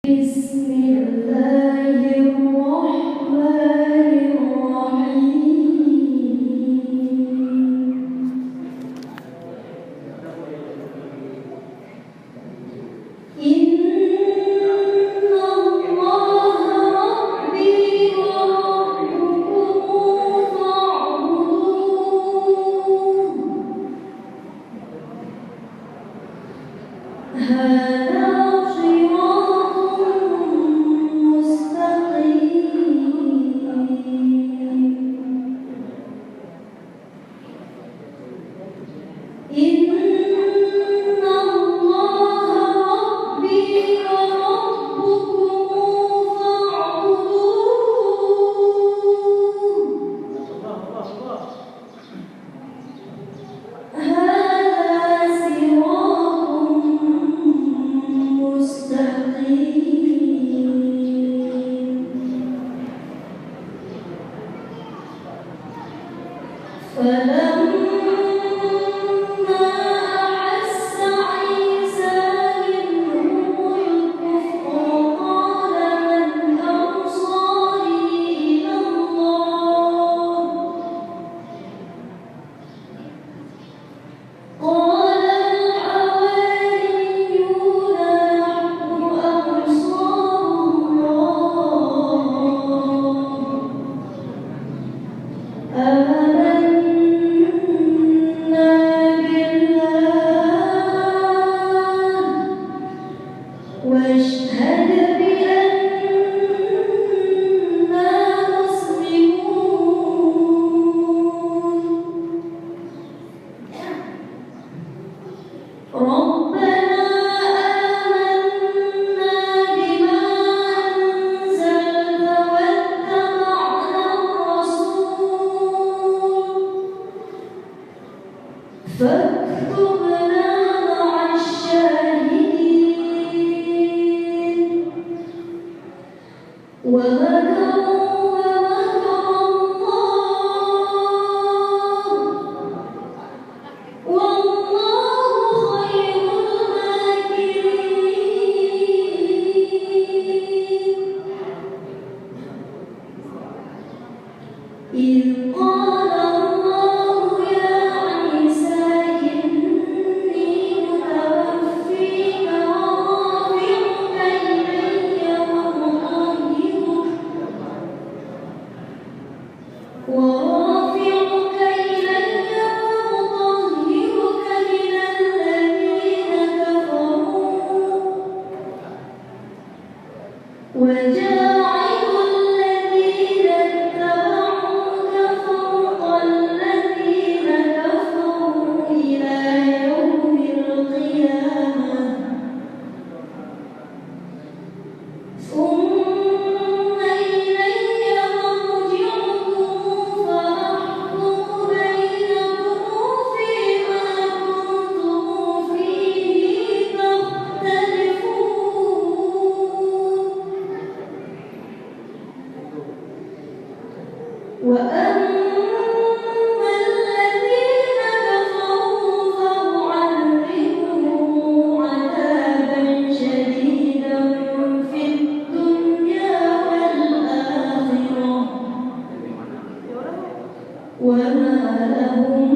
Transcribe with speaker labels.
Speaker 1: بسم الله الرحمن الرحيم إن الله ربي وربكم فاعبدوه هذا صراط مستقيم إن الله ربي وربكم فاعبدوه هذا صراط مستقيم فلما أحس عيسى منهم الكفر قال من أنصاري إلى الله قال الحواريون نحن أنصار الله آمنا بالله واشهد بأننا مسلمون ربنا آمنا بما أنزلت واتبعنا الرسول فاكتبنا مع الشاهدين ومكروا ومكر الله والله خير الماكرين إذ قال الله يا عيسى إني متوفيك ورافعك إلي ومطهرك من الذين كفروا وجاعل الذين اتبعوك فوق الذين كفروا إلى يوم القيامة ثم إلي مرجعكم فأحكم بينكم فيما كنتم فيه تختلفون وأما الذين كفروا فأعذبهم عذابا شديدا في الدنيا والآخرة وما لهم